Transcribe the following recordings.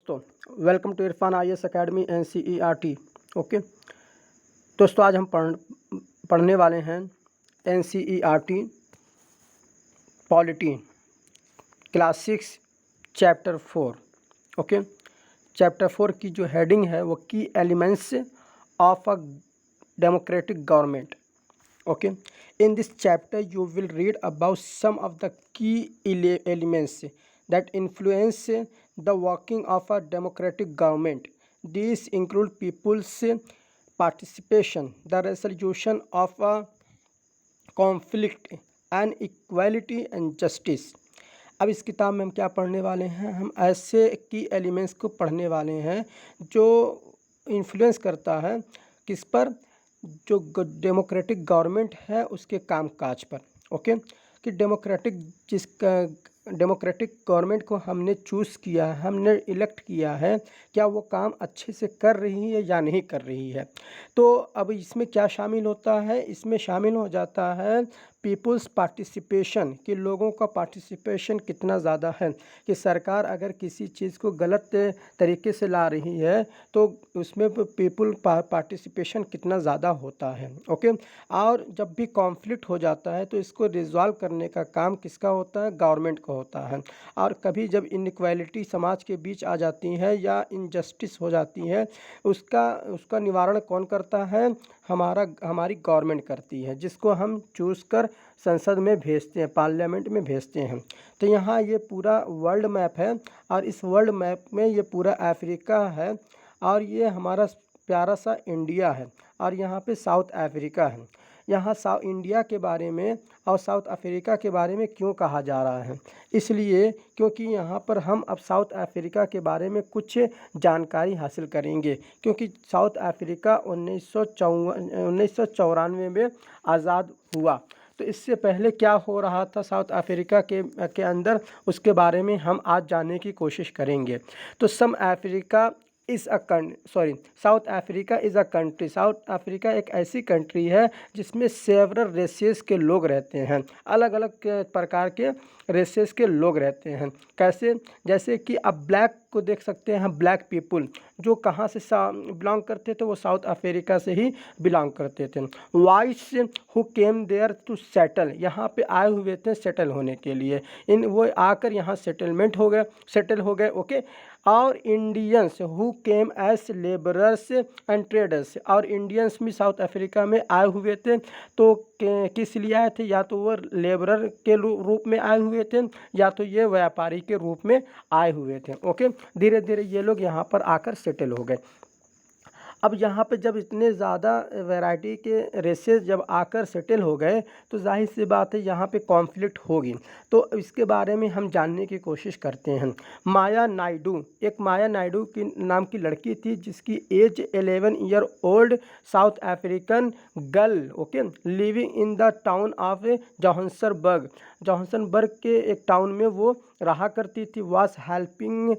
दोस्तों, welcome to Irfan IAS academy NCERT। Okay दोस्तों, आज हम पढ़ने वाले हैं NCERT polity class 6 chapter 4। Okay, chapter 4 की जो हेडिंग है वो की elements of a democratic government. Okay, in this chapter you will read about some of the key elements that influence the working of a democratic government. These include people's participation, the resolution of a conflict, and equality and justice. अब इस किताब में हम क्या पढ़ने वाले हैं? हम ऐसे की एलिमेंट्स को पढ़ने वाले हैं जो इन्फ्लुएंस करता है किस पर? जो डेमोक्रेटिक गवर्नमेंट है उसके कामकाज पर। ओके, कि डेमोक्रेटिक गवर्नमेंट को हमने चूज़ किया है, हमने इलेक्ट किया है, क्या वो काम अच्छे से कर रही है या नहीं कर रही है। तो अब इसमें क्या शामिल होता है? इसमें शामिल हो जाता है पीपुल्स पार्टिसिपेशन, कि लोगों का पार्टिसिपेशन कितना ज़्यादा है, कि सरकार अगर किसी चीज़ को गलत तरीके से ला रही है तो उसमें पीपुल पार्टिसिपेशन कितना ज़्यादा होता है। ओके, और जब भी कॉन्फ्लिक्ट हो जाता है तो इसको रिजॉल्व करने का काम किसका होता है? गवर्नमेंट का होता है। और कभी जब इनइक्वालिटी समाज के बीच आ जाती है या इनजस्टिस हो जाती है, उसका निवारण कौन करता है? हमारी गवर्नमेंट करती है, जिसको हम चूज़ कर संसद में भेजते हैं, पार्लियामेंट में भेजते हैं। तो यहाँ ये पूरा वर्ल्ड मैप है और इस वर्ल्ड मैप में ये पूरा अफ्रीका है और ये हमारा प्यारा सा इंडिया है और यहाँ पे साउथ अफ्रीका है। यहाँ इंडिया के बारे में और साउथ अफ्रीका के बारे में क्यों कहा जा रहा है? इसलिए क्योंकि यहाँ पर हम अब साउथ अफ्रीका के बारे में कुछ जानकारी हासिल करेंगे, क्योंकि साउथ अफ्रीका 1994 में आज़ाद हुआ। तो इससे पहले क्या हो रहा था साउथ अफ्रीका के अंदर, उसके बारे में हम आज जानने की कोशिश करेंगे। तो south Africa is a country. South Africa एक ऐसी कंट्री है जिसमें सेवरल रेसेस के लोग रहते हैं, अलग अलग प्रकार के रेसेस के लोग रहते हैं। कैसे? जैसे कि अब ब्लैक को देख सकते हैं, ब्लैक पीपुल जो कहाँ से बिलोंग करते थे? वो साउथ अफ्रीका से ही बिलोंग करते थे। Whites who came there to settle, यहाँ पे आए हुए थे सेटल होने के लिए, वो आकर यहाँ सेटल हो गए। ओके, और Indians who came as labourers and traders, और इंडियंस भी साउथ अफ्रीका में आए हुए थे। तो किस लिए आए थे? या तो वो लेबरर के रूप में आए हुए थे या तो ये व्यापारी के रूप में आए हुए थे। ओके, धीरे धीरे ये लोग यहाँ पर आकर सेटल हो गए। अब यहाँ पे जब इतने ज़्यादा वैरायटी के रेसेस जब आकर सेटल हो गए तो जाहिर सी बात है यहाँ पे कॉन्फ्लिक्ट होगी। तो इसके बारे में हम जानने की कोशिश करते हैं। माया नायडू की नाम की लड़की थी जिसकी age 11 year old, South African girl, okay, living in the town of Johannesburg के एक टाउन में वो रहा करती थी। Was helping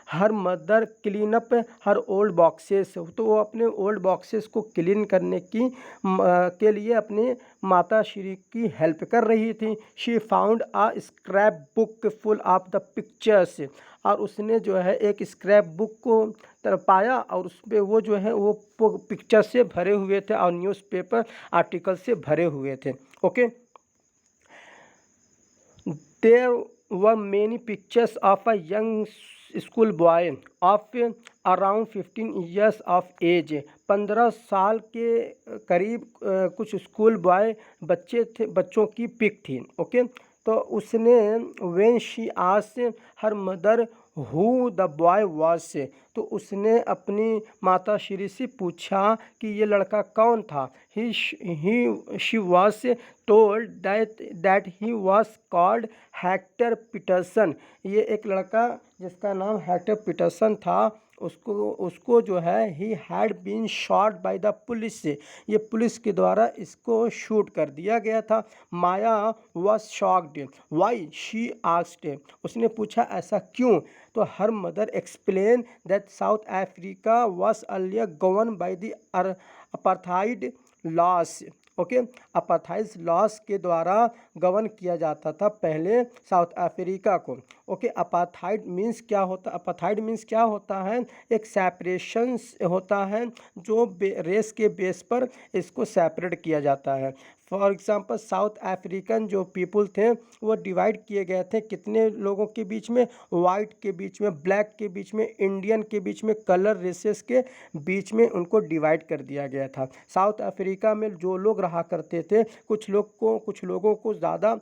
her mother clean up her old boxes, तो वो अपने ओल्ड बॉक्सेस को क्लीन करने के लिए अपने माता श्री की हेल्प कर रही थी। She found a scrap book full of the pictures, और उसने जो है एक स्क्रैप बुक को पाया और उस पर वो जो है वो पिक्चर से भरे हुए थे और न्यूज़पेपर आर्टिकल से भरे हुए थे। Okay, there were many pictures of a young school boy of around 15 years of age, 15 साल के करीब कुछ स्कूल बॉय बच्चों की पिक थी। ओके, तो उसने when she asked her mother who the boy was, तो उसने अपनी माता श्री से पूछा कि ये लड़का कौन था। She was told that he was called Hector Peterson, ये एक लड़का जिसका नाम हेक्टर पीटरसन था, उसको जो है ही had been shot by the police, ये पुलिस के द्वारा इसको शूट कर दिया गया था। Maya was shocked why she asked, उसने पूछा ऐसा क्यों? तो her mother explain that South Africa was earlier govern by the apartheid laws. Okay, apartheid laws के द्वारा गवर्न किया जाता था पहले साउथ अफ्रीका को। ओके, अपार्थाइड मीन्स क्या होता, अपार्थाइड मीन्स क्या होता है, एक सेपरेशन होता है जो रेस के बेस पर इसको सेपरेट किया जाता है। फॉर एग्जांपल साउथ अफ्रीकन जो पीपल थे वो डिवाइड किए गए थे कितने लोगों के बीच में, वाइट के बीच में, ब्लैक के बीच में, इंडियन के बीच में, कलर रेसेस के बीच में उनको डिवाइड कर दिया गया था। साउथ अफ्रीका में जो लोग रहा करते थे, कुछ लोगों को ज़्यादा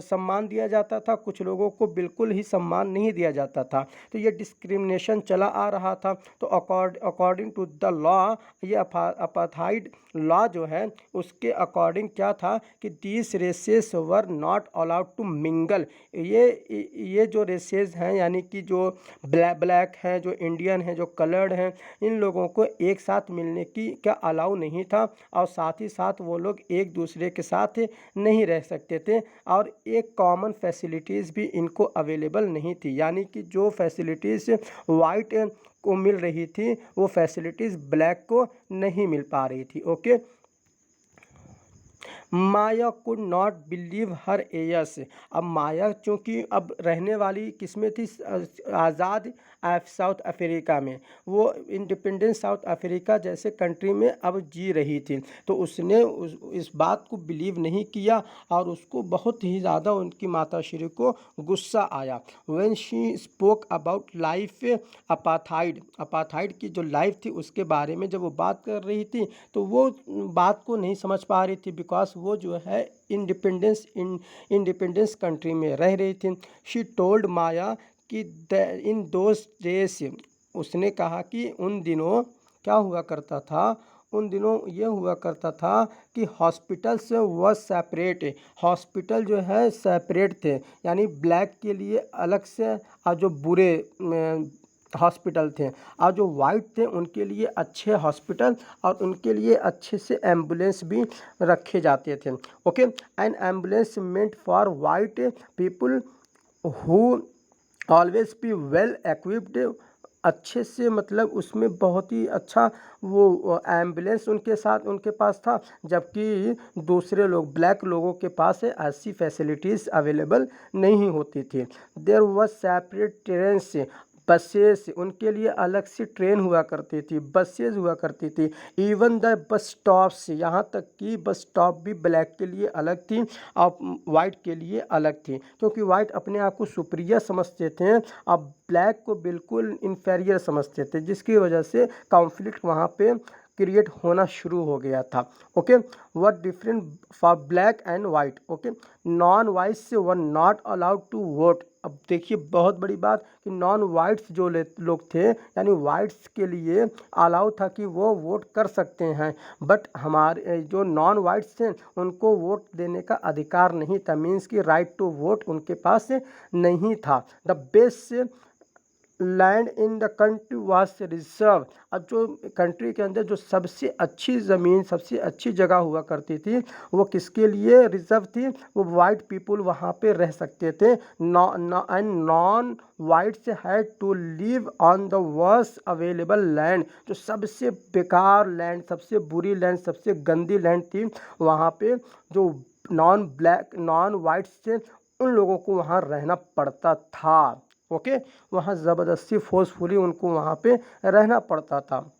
सम्मान दिया जाता था, कुछ लोगों को बिल्कुल ही सम्मान नहीं दिया जाता था। तो ये डिस्क्रिमिनेशन चला आ रहा था। तो अकॉर्डिंग टू द लॉ, ये अपार्थाइड लॉ जो है उसके अकॉर्डिंग क्या था कि these races were not allowed to mingle. ये जो रेसेस हैं यानी कि जो ब्लैक हैं, जो इंडियन हैं, जो कलर्ड हैं, इन लोगों को एक साथ मिलने की क्या अलाउ नहीं था, और साथ ही साथ वो लोग एक दूसरे के साथ नहीं रह सकते थे, और एक कॉमन फैसिलिटीज़ भी इनको अवेलेबल नहीं थी। यानी कि जो फैसिलिटीज़ वाइट को मिल रही थी वो फैसिलिटीज़ ब्लैक को नहीं मिल पा रही थी। Okay, Maya could not believe her ears. अब माया चूँकि अब रहने वाली किसमें थी, आज़ाद साउथ अफ्रीका में, वो इंडिपेंडेंट साउथ अफ्रीका जैसे कंट्री में अब जी रही थी। तो उसने इस बात को बिलीव नहीं किया और उसको बहुत ही ज़्यादा उनकी माताश्री को गुस्सा आया। When she spoke about life apartheid की जो लाइफ थी उसके बारे में जब वो बात कर रही थी तो वो बात को नहीं समझ पा रही थी, बिकॉज वो जो है इंडिपेंडेंस कंट्री में रह रही थी। शी टोल्ड माया कि इन दोज डेज, उसने कहा कि उन दिनों क्या हुआ करता था, उन दिनों ये हुआ करता था कि हॉस्पिटल्स व सेपरेट, हॉस्पिटल जो है सेपरेट थे, यानी ब्लैक के लिए अलग से और जो बुरे हॉस्पिटल थे, और जो वाइट थे उनके लिए अच्छे हॉस्पिटल और उनके लिए अच्छे से एम्बुलेंस भी रखे जाते थे। Okay, N ambulance meant for white people who always be well equipped, अच्छे से मतलब उसमें बहुत ही अच्छा वो एम्बुलेंस उनके साथ उनके पास था, जबकि दूसरे लोग ब्लैक लोगों के पास ऐसी फैसिलिटीज़ अवेलेबल नहीं होती थी। There was separate trains, buses, उनके लिए अलग से ट्रेन हुआ करती थी, बसेस हुआ करती थी। इवन द बस स्टॉप्स, यहाँ तक कि बस स्टॉप भी ब्लैक के लिए अलग थी और वाइट के लिए अलग थी, क्योंकि वाइट अपने आप को सुपीरियर समझते थे और ब्लैक को बिल्कुल इन्फेरियर समझते थे, जिसकी वजह से कॉन्फ्लिक्ट वहाँ पे क्रिएट होना शुरू हो गया था। Okay, what different for black and white. Okay, non whites were not allowed to vote. अब देखिए बहुत बड़ी बात कि नॉन वाइट्स जो लोग थे, यानी वाइट्स के लिए अलाउ था कि वो वोट कर सकते हैं, बट हमारे जो नॉन वाइट्स थे उनको वोट देने का अधिकार नहीं था, मीन्स कि राइट टू वोट उनके पास नहीं था। The best land in the country was reserve. अब जो कंट्री के अंदर जो सबसे अच्छी ज़मीन, सबसे अच्छी जगह हुआ करती थी वो किसके लिए रिजर्व थी, वो वाइट पीपल वहाँ पे रह सकते थे। And non whites had to live on the worst available land, जो सबसे बेकार लैंड, सबसे बुरी लैंड, सबसे गंदी लैंड थी, वहाँ पे जो नॉन वाइट्स थे उन लोगों को वहाँ रहना पड़ता था। ओके, वहाँ ज़बरदस्ती फोर्सफुली उनको वहाँ पे रहना पड़ता था।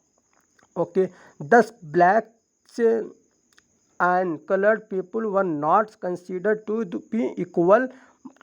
ओके, 10 ब्लैक से and coloured people were not considered to be equal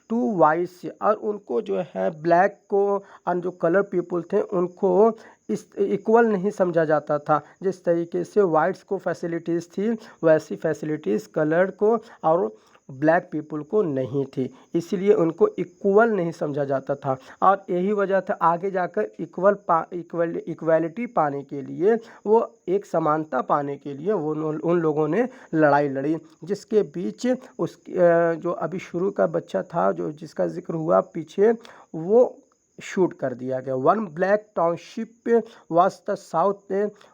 to whites, और उनको जो है ब्लैक को और जो कलर पीपल थे उनको इस इक्वल नहीं समझा जाता था। जिस तरीके से वाइट्स को फैसिलिटीज़ थी वैसी फैसिलिटीज़ कलर्ड को और ब्लैक पीपल को नहीं थी, इसलिए उनको इक्वल नहीं समझा जाता था। और यही वजह था आगे जाकर इक्वलिटी पाने के लिए, वो एक समानता पाने के लिए वो उन लोगों ने लड़ाई लड़ी, जिसके बीच उस जो अभी शुरू का बच्चा था जो जिसका जिक्र हुआ पीछे, वो शूट कर दिया गया। One black township was the south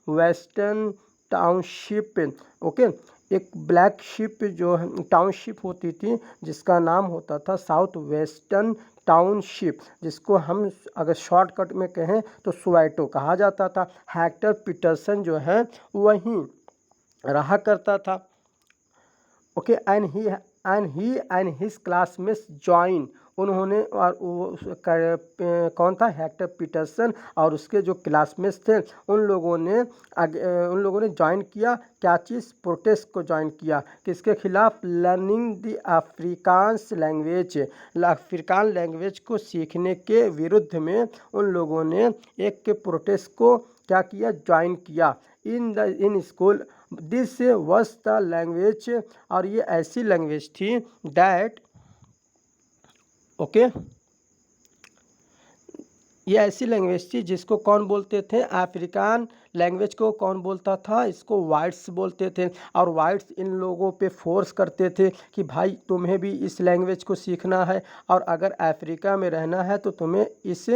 western township. Okay, एक ब्लैक शिप जो है टाउनशिप होती थी जिसका नाम होता था साउथ वेस्टर्न टाउनशिप, जिसको हम अगर शॉर्टकट में कहें तो सोवेटो कहा जाता था। हेक्टर पीटरसन जो है वहीं रहा करता था। Okay, and he and he and his classmates join, उन्होंने और कौन था, हेक्टर पीटरसन और उसके जो क्लासमेट्स थे उन लोगों ने ज्वाइन किया, क्या चीज़, प्रोटेस्ट को ज्वाइन किया, किसके खिलाफ, learning the Afrikaans language, Afrikaans language को सीखने के विरुद्ध में उन लोगों ने एक प्रोटेस्ट को क्या किया, ज्वाइन किया in school. This was the language, और ये ऐसी लैंग्वेज थी दैट, ओके, ये ऐसी लैंग्वेज थी जिसको कौन बोलते थे, अफ्रीकान लैंग्वेज को कौन बोलता था, इसको वाइट्स बोलते थे। और वाइट्स इन लोगों पे फोर्स करते थे कि भाई तुम्हें भी इस लैंग्वेज को सीखना है, और अगर अफ्रीका में रहना है तो तुम्हें इस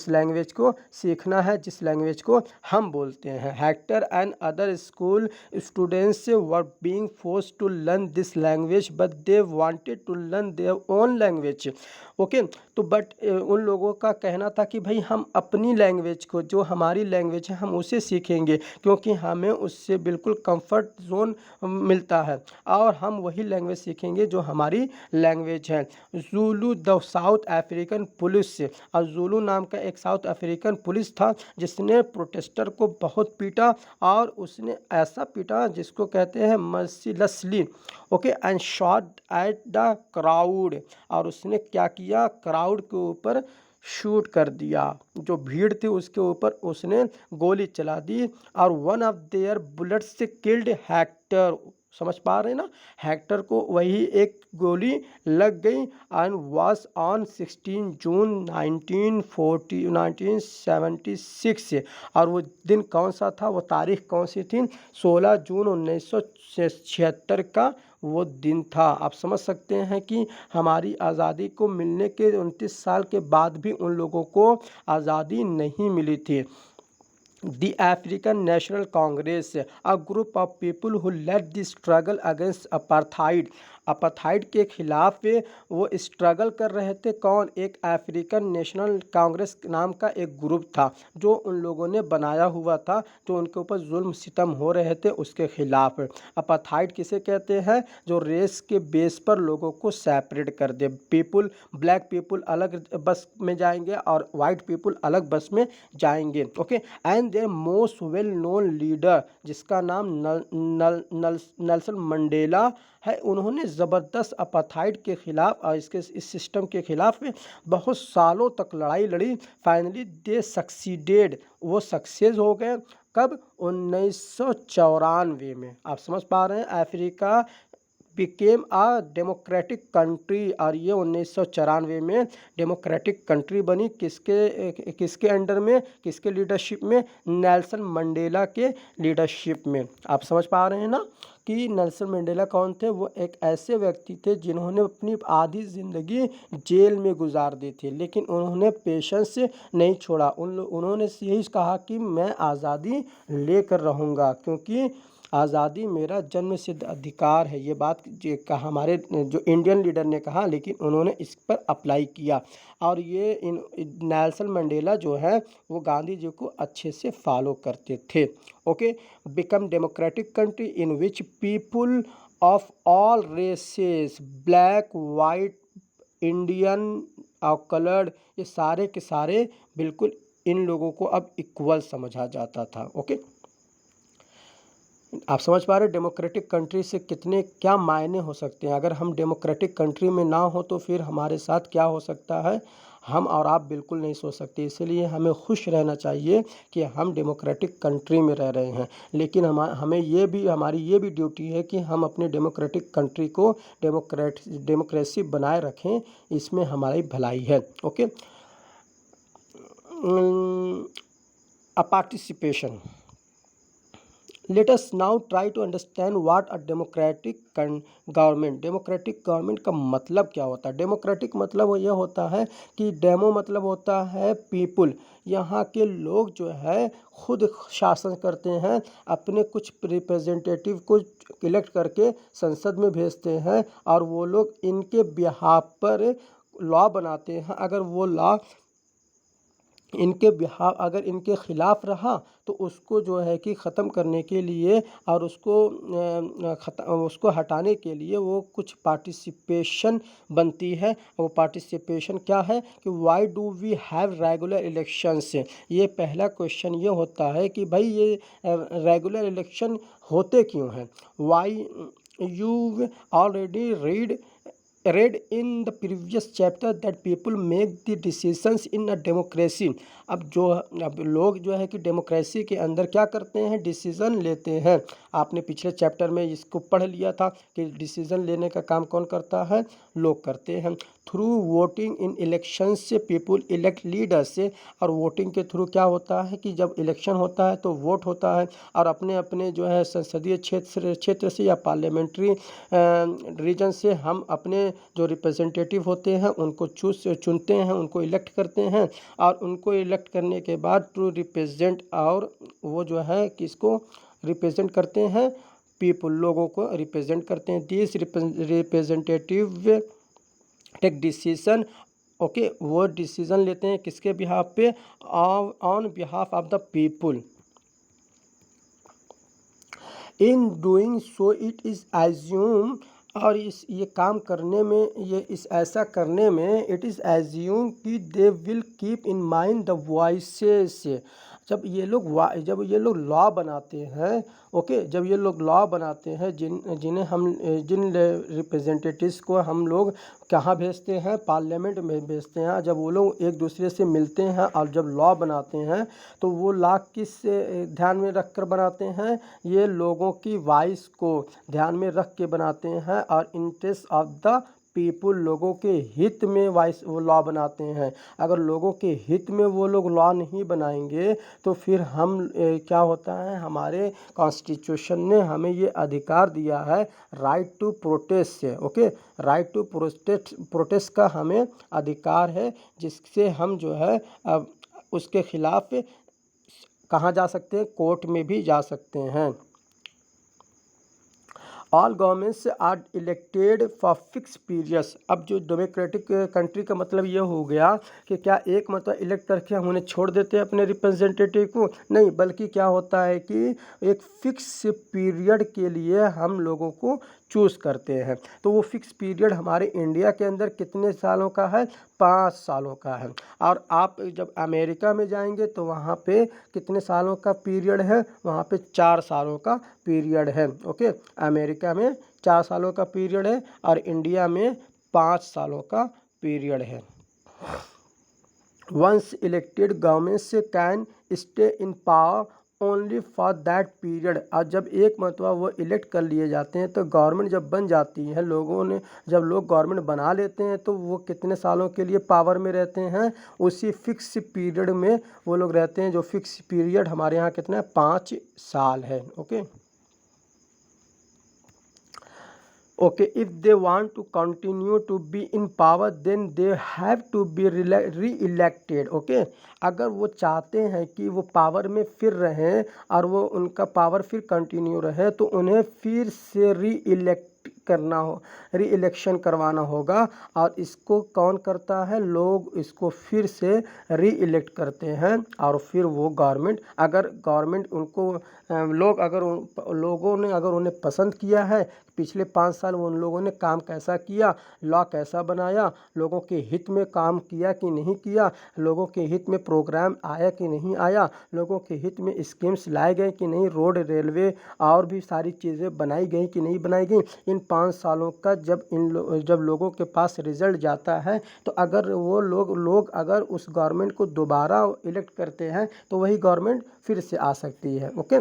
लैंग्वेज को सीखना है जिस लैंग्वेज को हम बोलते हैं। Hector and other school students were being forced to learn this language but they wanted to learn their own language. Okay, तो बट उन लोगों का कहना था कि भाई हम अपनी लैंग्वेज को, जो हमारी लैंग्वेज है, हम उसे सीखेंगे क्योंकि हमें उससे बिल्कुल कंफर्ट जोन मिलता है, और हम वही लैंग्वेज सीखेंगे जो हमारी लैंग्वेज है। Zulu the south African police, और जूलू नाम का एक साउथ अफ्रीकन पुलिस था जिसने प्रोटेस्टर को बहुत पीटा, और उसने ऐसा पीटा जिसको कहते हैं mercilessly, okay, and shot at the crowd, और उसने क्या किया, क्राउड के ऊपर शूट कर दिया, जो भीड़ थी उसके ऊपर उसने गोली चला दी, और वन ऑफ देयर बुलेट्स से किल्ड हेक्टर, समझ पा रहे हैं ना, हेक्टर को वही एक गोली लग गई, एंड वाज ऑन 16 जून 1976, और वो दिन कौन सा था, वो तारीख कौन सी थी, 16 जून 1976 का वो दिन था। आप समझ सकते हैं कि हमारी आज़ादी को मिलने के 29 साल के बाद भी उन लोगों को आज़ादी नहीं मिली थी। The African National Congress, a group of people who led the struggle against apartheid, apartheid के खिलाफ वो स्ट्रगल कर रहे थे, कौन, एक अफ्रीकन नेशनल कांग्रेस नाम का एक ग्रुप था जो उन लोगों ने बनाया हुआ था, जो उनके ऊपर जुल्म सितम हो रहे थे उसके खिलाफ। अपार्थाइड किसे कहते हैं, जो रेस के बेस पर लोगों को सेपरेट कर दे, पीपुल, ब्लैक पीपुल अलग बस में जाएंगे और वाइट पीपुल अलग बस में जाएंगे, okay. And their most well known leader, जिसका नाम नेल्सन मंडेला है, उन्होंने ज़बरदस्त अपार्थाइड के खिलाफ और इस सिस्टम के खिलाफ बहुत सालों तक लड़ाई लड़ी। फाइनली दे सक्सीडेड, वो सक्सेस हो गए, कब, 1994 में। आप समझ पा रहे हैं, अफ्रीका बिकेम आ डेमोक्रेटिक कंट्री, और ये 1994 में डेमोक्रेटिक कंट्री बनी, किसके अंडर में, किसके लीडरशिप में, नेल्सन मंडेला के लीडरशिप में। आप समझ पा रहे हैं ना कि नेल्सन मंडेला कौन थे, वो एक ऐसे व्यक्ति थे जिन्होंने अपनी आधी ज़िंदगी जेल में गुजार दी थी, लेकिन उन्होंने पेशेंस नहीं छोड़ा, उन्होंने यही कहा कि मैं आज़ादी लेकर रहूँगा क्योंकि आज़ादी मेरा जन्मसिद्ध अधिकार है। ये बात कहा हमारे जो इंडियन लीडर ने कहा, लेकिन उन्होंने इस पर अप्लाई किया, और ये नेल्सन मंडेला जो है वो गांधी जी को अच्छे से फॉलो करते थे, okay. Become democratic country in which people of all races, black, white, Indian और कलर्ड, ये सारे के सारे बिल्कुल इन लोगों को अब इक्वल समझा जाता था, ओके। आप समझ पा रहे डेमोक्रेटिक कंट्री से कितने क्या मायने हो सकते हैं। अगर हम डेमोक्रेटिक कंट्री में ना हो तो फिर हमारे साथ क्या हो सकता है, हम और आप बिल्कुल नहीं सोच सकते। इसलिए हमें खुश रहना चाहिए कि हम डेमोक्रेटिक कंट्री में रह रहे हैं, लेकिन हमारी ये भी ड्यूटी है कि हम अपने डेमोक्रेटिक कंट्री को डेमोक्रेसी बनाए रखें, इसमें हमारी भलाई है, okay. A participation, let us now try to understand what a democratic government, democratic government का मतलब क्या होता है। डेमोक्रेटिक मतलब यह होता है कि डेमो मतलब होता है पीपुल, यहाँ के लोग जो है खुद शासन करते हैं, अपने कुछ रिप्रेजेंटेटिव को इलेक्ट करके संसद में भेजते हैं, और वो लोग इनके बिहाफ पर लॉ बनाते हैं। अगर वो लॉ इनके बिहाव अगर इनके ख़िलाफ़ रहा तो उसको जो है कि ख़त्म करने के लिए और उसको हटाने के लिए वो कुछ पार्टिसिपेशन बनती है। वो पार्टिसिपेशन क्या है कि why do we have regular elections. ये पहला क्वेश्चन ये होता है कि भाई ये रेगुलर इलेक्शन होते क्यों हैं। Why you already read in the previous chapter that people make the decisions in a democracy। अब लोग जो है कि डेमोक्रेसी के अंदर क्या करते हैं, डिसीज़न लेते हैं। आपने पिछले चैप्टर में इसको पढ़ लिया था कि डिसीज़न लेने का काम कौन करता है, लोग करते हैं। थ्रू वोटिंग इन इलेक्शंस से पीपुल इलेक्ट लीडर्स से, और वोटिंग के थ्रू क्या होता है कि जब इलेक्शन होता है तो वोट होता है और अपने अपने जो है संसदीय क्षेत्र से या पार्लियामेंट्री रीजन से हम अपने जो रिप्रेजेंटेटिव होते हैं उनको चुनते हैं, उनको इलेक्ट करते हैं और उनको इलेक्ट करने के बाद टू रिप्रेजेंट, और वो जो है किसको रिप्रेजेंट करते हैं, पीपल, लोगों को रिप्रेजेंट करते हैं। This representative take decision, okay, वो डिसीजन लेते हैं किसके बिहाफ पे, on behalf of the people. In doing so it is assume, और ये काम करने में, ऐसा करने में इट इज़ एज्यूम कि they will keep in mind the voices. जब ये लोग लॉ बनाते हैं, ओके, जब ये लोग लॉ बनाते हैं, जिन रिप्रेजेंटेटिव्स को हम लोग कहाँ भेजते हैं, पार्लियामेंट में भेजते हैं। जब वो लोग एक दूसरे से मिलते हैं और जब लॉ बनाते हैं तो वो लॉ किस ध्यान में रख कर बनाते हैं, ये लोगों की वॉइस को ध्यान में रख के बनाते हैं और इंटरेस्ट ऑफ द पीपुल, लोगों के हित में वो लॉ बनाते हैं। अगर लोगों के हित में वो लोग लॉ नहीं बनाएंगे तो फिर क्या होता है, हमारे कॉन्स्टिट्यूशन ने हमें ये अधिकार दिया है राइट टू प्रोटेस्ट से, ओके, राइट टू प्रोटेस्ट का हमें अधिकार है, जिससे हम जो है अब उसके खिलाफ कहाँ जा सकते हैं, कोर्ट में भी जा सकते हैं। All governments are elected for fix periods. अब जो डेमोक्रेटिक कंट्री का मतलब ये हो गया कि क्या एक मतलब इलेक्ट करके हम उन्हें छोड़ देते हैं अपने रिप्रेजेंटेटिव को, नहीं, बल्कि क्या होता है कि एक फिक्स पीरियड के लिए हम लोगों को चूज़ करते हैं। तो वो फिक्स पीरियड हमारे इंडिया के अंदर कितने सालों का है, 5 सालों का है। और आप जब अमेरिका में जाएंगे तो वहाँ पे कितने सालों का पीरियड है, वहाँ पे 4 सालों का पीरियड है, ओके। अमेरिका में 4 सालों का पीरियड है और इंडिया में 5 सालों का पीरियड है। Once elected governments can stay in power only for that period. और जब एक मतलब वो इलेक्ट कर लिए जाते हैं तो गवर्नमेंट जब बन जाती है, जब लोग गवर्नमेंट बना लेते हैं तो वो कितने सालों के लिए पावर में रहते हैं, उसी फिक्स पीरियड में वो लोग रहते हैं, जो फिक्स पीरियड हमारे यहाँ कितना है, 5 साल है, okay. Okay, if they want to continue to be in power then they have to be re-elected, okay। अगर वो चाहते हैं कि वो पावर में फिर रहें और वो उनका पावर फिर कंटिन्यू रहे तो उन्हें फिर से री इलेक्शन करवाना होगा। और इसको कौन करता है, लोग इसको फिर से री इलेक्ट करते हैं और फिर वो गवर्नमेंट, अगर गवर्नमेंट उनको लोगों ने अगर उन्हें पसंद किया है, पिछले 5 साल उन लोगों ने काम कैसा किया, लॉ कैसा बनाया, लोगों के हित में काम किया कि नहीं किया, लोगों के हित में प्रोग्राम आया कि नहीं आया, लोगों के हित में स्कीम्स लाए गए कि नहीं, रोड, रेलवे और भी सारी चीज़ें बनाई गई कि नहीं बनाई गई। इन 5 सालों का जब लोगों के पास रिजल्ट जाता है तो अगर वो लोग अगर उस गवर्नमेंट को दोबारा इलेक्ट करते हैं तो वही गवर्नमेंट फिर से आ सकती है, okay.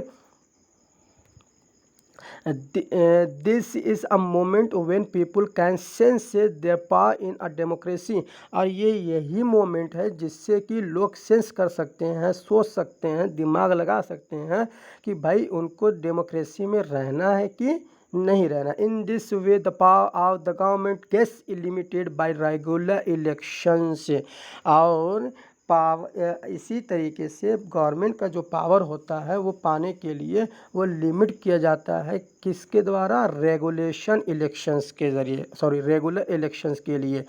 This is a moment when people can sense their power in a democracy. और यही मोमेंट है जिससे कि लोग सेंस कर सकते हैं, सोच सकते हैं, दिमाग लगा सकते हैं कि भाई उनको डेमोक्रेसी में रहना है कि नहीं रहना। In this way the power of the government gets limited by regular elections. और इसी तरीके से गवर्नमेंट का जो पावर होता है वो पाने के लिए वो लिमिट किया जाता है किसके द्वारा, रेगुलेशन इलेक्शंस के ज़रिए, सॉरी रेगुलर इलेक्शंस के लिए।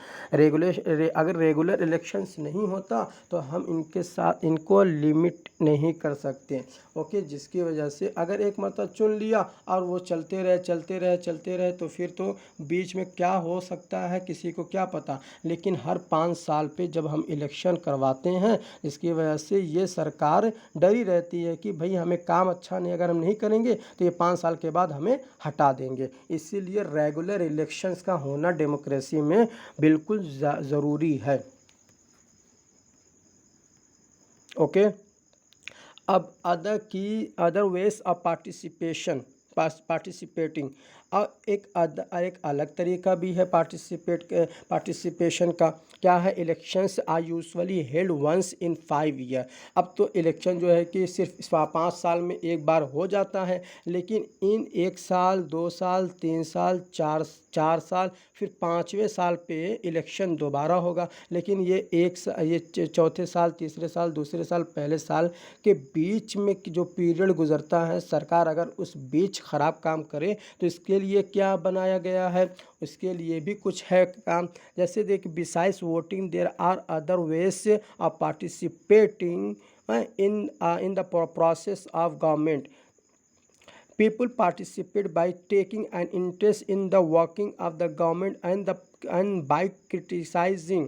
अगर रेगुलर इलेक्शंस नहीं होता तो हम इनके साथ इनको लिमिट नहीं कर सकते। ओके, जिसकी वजह से अगर एक मरतबा चुन लिया और वो चलते रहे तो फिर तो बीच में क्या हो सकता है किसी को क्या पता। लेकिन हर 5 साल पे जब हम इलेक्शन करवाते हैं, इसकी वजह से ये सरकार डरी रहती है कि भाई हमें काम अच्छा नहीं, अगर हम नहीं करेंगे तो ये 5 साल के बाद हमें हटा देंगे। इसीलिए रेगुलर इलेक्शंस का होना डेमोक्रेसी में बिल्कुल ज़रूरी है। ओके, अब अदर वेज ऑफ पार्टिसिपेटिंग, और एक अलग तरीका भी है पार्टिसिपेशन का। क्या है, elections are usually held once in 5 year. अब तो इलेक्शन जो है कि सिर्फ 5 साल में एक बार हो जाता है, लेकिन इन 1 साल 2 साल 3 साल 4 साल फिर 5वें साल पे इलेक्शन दोबारा होगा। लेकिन ये चौथे साल, तीसरे साल, दूसरे साल, पहले साल के बीच में जो पीरियड गुजरता है, सरकार अगर उस बीच ख़राब काम करे तो इसके लिए क्या बनाया गया है, उसके लिए भी कुछ है काम। जैसे देख, besides voting there are other ways of participating in the process of government. People participate by taking an interest in the working of the government and by criticizing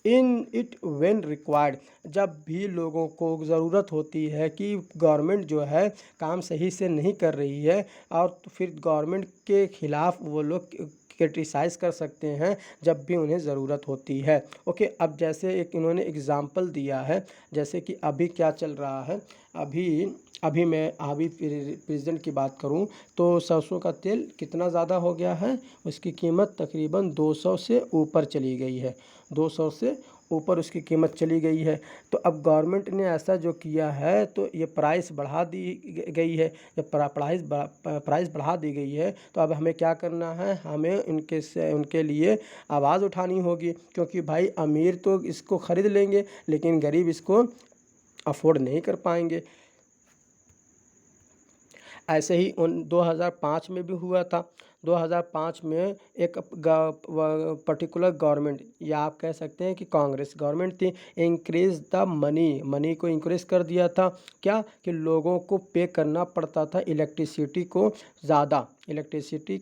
in it when required। जब भी लोगों को ज़रूरत होती है कि government जो है काम सही से नहीं कर रही है, और तो फिर गवर्नमेंट के खिलाफ वो लोग क्रिटिसाइज़ कर सकते हैं जब भी उन्हें ज़रूरत होती है। ओके, अब जैसे एक इन्होंने एग्ज़ाम्पल दिया है, जैसे कि अभी क्या चल रहा है। अभी प्रेजेंट की बात करूं तो सरसों का तेल कितना ज़्यादा हो गया है, उसकी कीमत तकरीबन 200 से ऊपर चली गई है। 200 से ऊपर उसकी कीमत चली गई है। तो अब गवर्नमेंट ने ऐसा जो किया है तो ये प्राइस बढ़ा दी गई है। जब प्राइस बढ़ा दी गई है तो अब हमें क्या करना है, हमें उनके लिए आवाज़ उठानी होगी, क्योंकि भाई अमीर तो इसको ख़रीद लेंगे लेकिन गरीब इसको अफोर्ड नहीं कर पाएंगे। ऐसे ही 2005 में भी हुआ था। 2005 में एक पर्टिकुलर गवर्नमेंट, या आप कह सकते हैं कि कांग्रेस गवर्नमेंट थी, इंक्रीज द मनी को इंक्रीज कर दिया था। क्या कि लोगों को पे करना पड़ता था इलेक्ट्रिसिटी को ज़्यादा, इलेक्ट्रिसिटी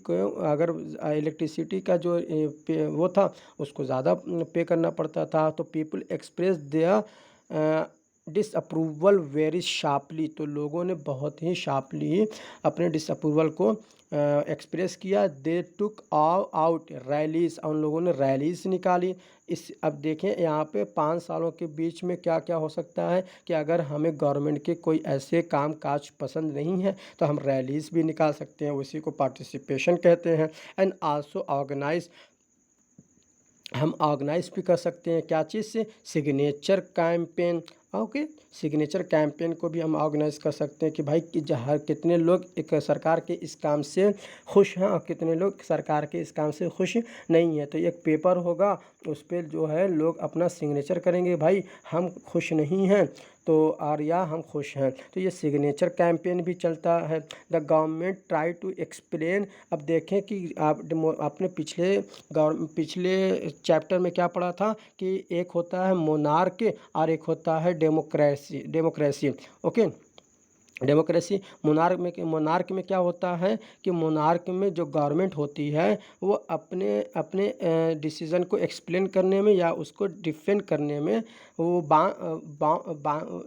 का जो वो था उसको ज़्यादा पे करना पड़ता था। तो people express their disapproval very sharply. तो लोगों ने बहुत ही शार्पली अपने डिसअप्रूवल को एक्सप्रेस किया। दे टुक आउट रैलीज, उन लोगों ने रैलीज निकाली। अब देखें यहाँ पे 5 सालों के बीच में क्या क्या हो सकता है कि अगर हमें गवर्नमेंट के कोई ऐसे काम काज पसंद नहीं है तो हम रैलीज भी निकाल सकते हैं, उसी को पार्टिसिपेशन कहते हैं। एंड आल्सो हम ऑर्गेनाइज भी कर सकते हैं, क्या चीज़ से, signature campaign. Okay, signature campaign को भी हम ऑर्गेनाइज कर सकते हैं कि भाई कि जहाँ कितने लोग एक सरकार के इस काम से खुश हैं और कितने लोग सरकार के इस काम से खुश नहीं है। तो एक पेपर होगा, उस पर जो है लोग अपना सिग्नेचर करेंगे, भाई हम खुश नहीं हैं तो और या हम खुश हैं। तो ये सिग्नेचर कैंपेन भी चलता है। The government try to explain. अब देखें कि आपने पिछले चैप्टर में क्या पढ़ा था कि एक होता है मोनार्क और एक होता है डेमोक्रेसी। ओके, डेमोक्रेसी मोनार्क में क्या होता है कि मोनार्क में जो गवर्नमेंट होती है वो अपने डिसीज़न को एक्सप्लेन करने में या उसको डिफेंड करने में वो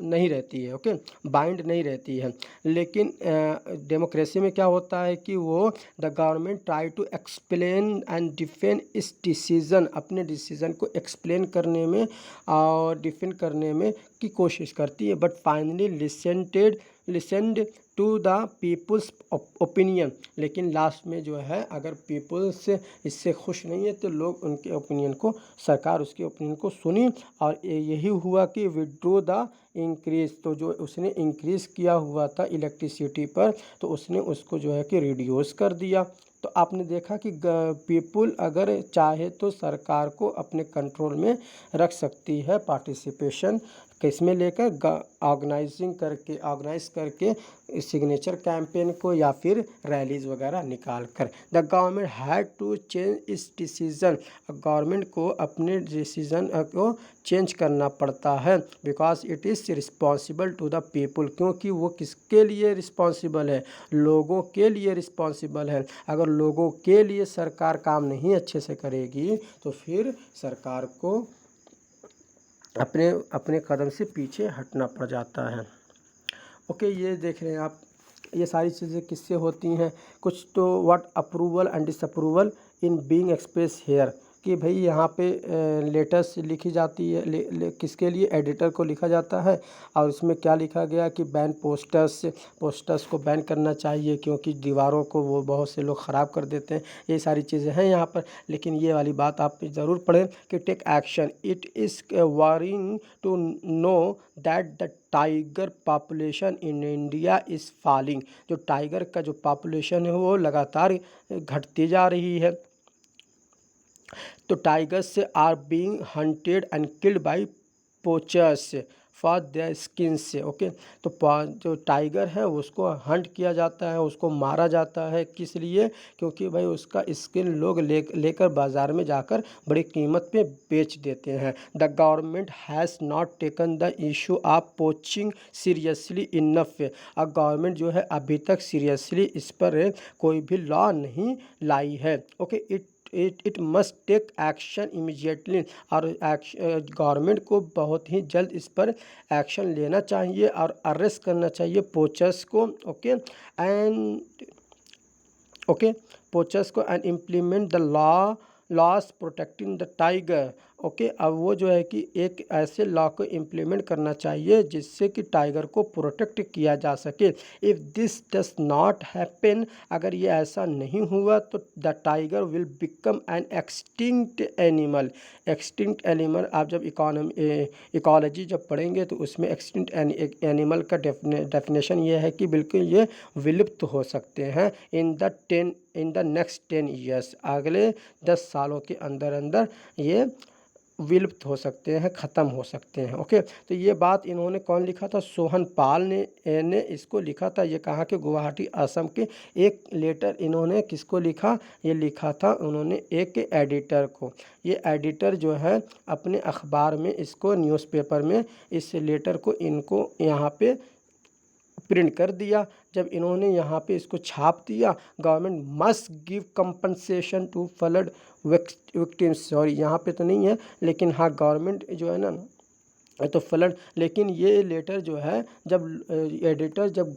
नहीं रहती है। ओके, बाइंड नहीं रहती है। लेकिन डेमोक्रेसी में क्या होता है कि वो the government try to explain and defend its decision, अपने डिसीज़न को एक्सप्लेन करने में और डिफेंड करने में की कोशिश करती है। But finally listened to the people's opinion. लेकिन लास्ट में जो है अगर पीपल्स इससे खुश नहीं है तो लोग उनके ओपिनियन को, सरकार उसके ओपिनियन को सुनी, और यही हुआ कि विड्रो द इंक्रीज। तो जो उसने इंक्रीज़ किया हुआ था इलेक्ट्रिसिटी पर तो उसने उसको जो है कि रिड्यूस कर दिया। तो तो आपने देखा कि पीपुल अगर चाहे तो सरकार को अपने कंट्रोल में रख सकती है, पार्टिसिपेशन किसमें लेकर, ऑर्गेनाइज करके सिग्नेचर कैंपेन को या फिर रैलीज वगैरह निकाल कर। The government had to change its decision, government को अपने डिसीज़न को चेंज करना पड़ता है, because it is responsible to the people, क्योंकि वो किसके लिए रिस्पॉन्सिबल है, लोगों के लिए रिस्पॉन्सिबल है। अगर लोगों के लिए सरकार काम नहीं अच्छे से करेगी तो फिर सरकार को अपने अपने कदम से पीछे हटना पड़ जाता है। ओके, ये देख रहे हैं आप, ये सारी चीज़ें किससे होती हैं, कुछ तो what approval and disapproval in being express here, कि भाई यहाँ पे लेटर्स लिखी जाती है, किसके लिए, एडिटर को लिखा जाता है, और उसमें क्या लिखा गया कि बैन पोस्टर्स को बैन करना चाहिए, क्योंकि दीवारों को वो बहुत से लोग ख़राब कर देते हैं। ये सारी चीज़ें हैं यहाँ पर, लेकिन ये वाली बात आप ज़रूर पढ़ें कि take action, it is worrying to know that the tiger population in India is falling, जो टाइगर का जो पॉपुलेशन है वो लगातार घटती जा रही है। तो tigers are being hunted and killed by poachers for their skin से। ओके, तो जो टाइगर है उसको हंट किया जाता है, उसको मारा जाता है, किस लिए, क्योंकि भाई उसका स्किन लोग लेकर बाज़ार में जाकर बड़ी कीमत पे बेच देते हैं। The government has not taken the issue of poaching seriously enough, और गवर्नमेंट जो है अभी तक सीरियसली इस पर कोई भी लॉ नहीं लाई है। Okay, it must take action immediately, और गवर्नमेंट को बहुत ही जल्द इस पर एक्शन लेना चाहिए और अरेस्ट करना चाहिए पोचर्स को। पोचर्स को and implement the laws protecting the tiger. Okay, अब वो जो है कि एक ऐसे लॉ को इम्प्लीमेंट करना चाहिए जिससे कि टाइगर को प्रोटेक्ट किया जा सके। If this does not happen, अगर ये ऐसा नहीं हुआ तो the tiger will become an extinct animal. आप जब इकोलॉजी जब पढ़ेंगे तो उसमें एक्सटिंक्ट एनिमल का डेफिनेशन ये है कि बिल्कुल ये विलुप्त हो सकते हैं इन द नेक्स्ट 10 ईयर्स, अगले 10 सालों के अंदर अंदर ये विलुप्त हो सकते हैं, ख़त्म हो सकते हैं। ओके, तो ये बात इन्होंने कौन लिखा था, सोहन पाल ने इसको लिखा था। ये कहाँ के, गुवाहाटी असम के। एक लेटर इन्होंने किसको लिखा, ये लिखा था उन्होंने एक एडिटर को। ये एडिटर जो है अपने अखबार में इसको, न्यूज़पेपर में इस लेटर को इनको यहाँ पे प्रिंट कर दिया। जब इन्होंने यहाँ पे इसको छाप दिया, government must give compensation to flood victims, sorry यहाँ पे तो नहीं है, लेकिन हाँ गवर्नमेंट जो है ना तो फ्लड, लेकिन ये लेटर जो है जब एडिटर जब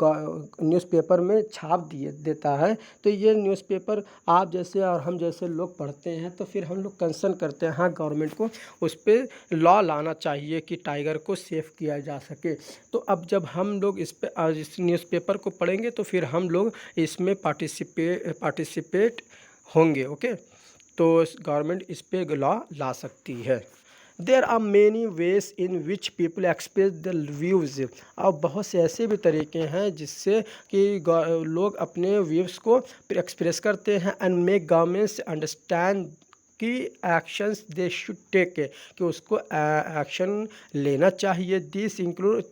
न्यूज़पेपर में छाप देता है तो ये न्यूज़पेपर आप जैसे और हम जैसे लोग पढ़ते हैं, तो फिर हम लोग कंसर्न करते हैं, हाँ गवर्नमेंट को उस पर लॉ लाना चाहिए कि टाइगर को सेव किया जा सके। तो अब जब हम लोग इस न्यूज़पेपर को पढ़ेंगे तो फिर हम लोग इसमें पार्टिसिपेट होंगे। ओके, तो गवर्नमेंट इस पर लॉ ला सकती है। There are many ways in which people express the views, अब बहुत से ऐसे भी तरीके हैं जिससे कि लोग अपने व्यूज़ को एक्सप्रेस करते हैं। एंड मेक गवर्नमेंट्स अंडरस्टैंड कि एक्शंस दे शुड टेक, कि उसको एक्शन लेना चाहिए। दिस इंक्लूड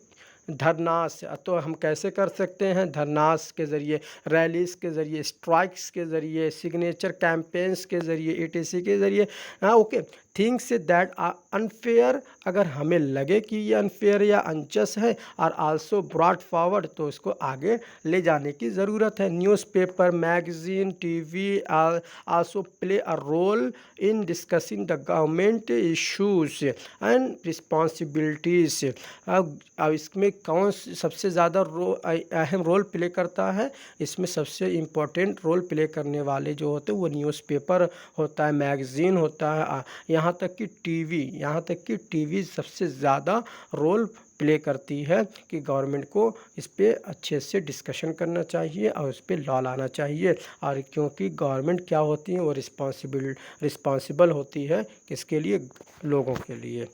धरनास, तो हम कैसे कर सकते हैं, धरनास के ज़रिए, रैलीज के ज़रिए, स्ट्राइक्स के ज़रिए, सिग्नेचर कैंपेन्स के ज़रिए, ETC के ज़रिए। हाँ, okay, things that are unfair, अगर हमें लगे कि ये अनफेयर या अनजस्ट है, और आल्सो ब्रॉट फॉरवर्ड, तो उसको आगे ले जाने की ज़रूरत है। Newspaper, magazine, TV also play a role in discussing the government issues and responsibilities. अब इसमें कौन सबसे ज़्यादा अहम रोल प्ले करता है, इसमें सबसे इम्पोर्टेंट रोल प्ले करने वाले जो होते हैं वो न्यूज़पेपर होता है, मैगज़ीन होता है, यहाँ तक कि टीवी सबसे ज़्यादा रोल प्ले करती है कि गवर्नमेंट को इस पर अच्छे से डिस्कशन करना चाहिए और उस पर लॉ लाना चाहिए। और क्योंकि गवर्नमेंट क्या होती है, वो रिस्पॉन्सिबल होती है किसके लिए, लोगों के लिए।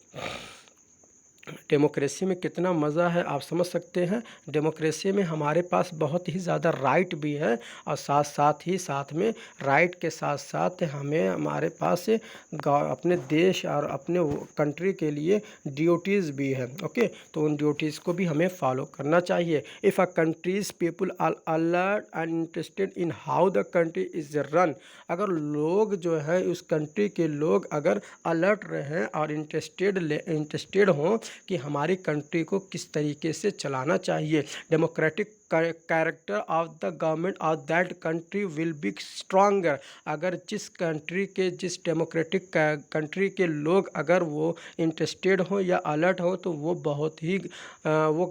डेमोक्रेसी में कितना मज़ा है आप समझ सकते हैं। डेमोक्रेसी में हमारे पास बहुत ही ज़्यादा राइट भी है और साथ में राइट के साथ साथ हमें हमारे पास अपने देश और अपने कंट्री के लिए ड्यूटीज़ भी है। ओके, तो उन ड्यूटीज़ को भी हमें फॉलो करना चाहिए। If a country's people are alert and interested in how the country is run, अगर लोग जो है उस कंट्री के लोग अगर अलर्ट रहें और इंटरेस्टेड हों कि हमारी कंट्री को किस तरीके से चलाना चाहिए, democratic character of the government of that country will be stronger. अगर जिस डेमोक्रेटिक कंट्री के लोग अगर वो इंटरेस्टेड हो या अलर्ट हो तो वो बहुत ही वो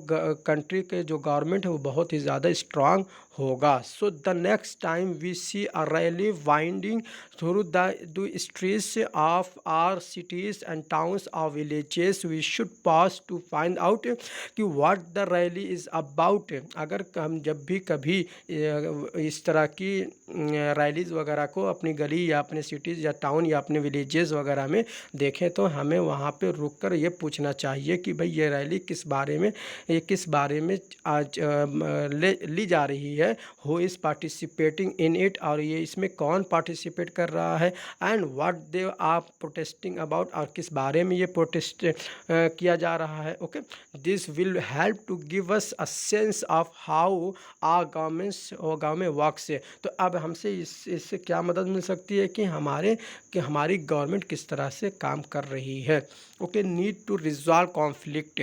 कंट्री के जो गवर्नमेंट है वो बहुत ही ज़्यादा स्ट्रांग होगा। So the next time we see a rally winding through the streets of our cities and towns और villages, we should pause to find out कि what the rally is about. अगर हम जब भी कभी इस तरह की रैलीज़ वगैरह को अपनी गली या अपने सिटीज़ या टाउन या अपने विलेजेस वगैरह में देखें तो हमें वहाँ पे रुक कर ये पूछना चाहिए कि भाई ये रैली किस बारे में आज ली जा रही है, who is participating in it, और ये इसमें कौन पार्टिसिपेट कर रहा है, and what they are protesting about, और किस बारे में ये प्रोटेस्ट किया जा रहा है। Okay, this will help to give us a sense of how our government works. तो अब हमसे इससे क्या मदद मिल सकती है कि हमारी गवर्नमेंट किस तरह से काम कर रही है। Okay, need to resolve conflict.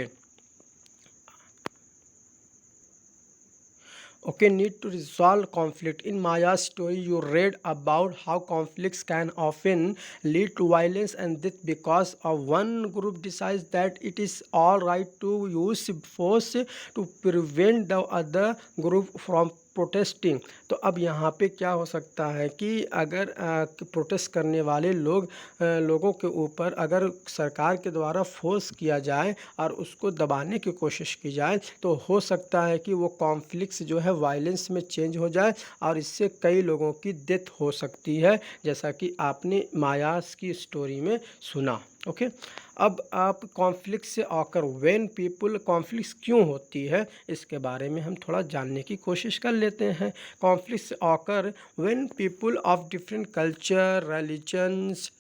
Okay, need to resolve conflict. In Maya's story, you read about how conflicts can often lead to violence and death because one group decides that it is all right to use force to prevent the other group from protesting. तो अब यहाँ पे क्या हो सकता है कि अगर प्रोटेस्ट करने वाले लोगों के ऊपर अगर सरकार के द्वारा फोर्स किया जाए और उसको दबाने की कोशिश की जाए तो हो सकता है कि वो कॉन्फ्लिक्ट्स जो है वायलेंस में चेंज हो जाए और इससे कई लोगों की डेथ हो सकती है, जैसा कि आपने मायास की स्टोरी में सुना। ओके, अब आप कॉन्फ्लिक्ट से आकर व्हेन पीपल कॉन्फ्लिक्ट क्यों होती है इसके बारे में हम थोड़ा जानने की कोशिश कर लेते हैं। कॉन्फ्लिक्ट से आकर when people of different culture, religions,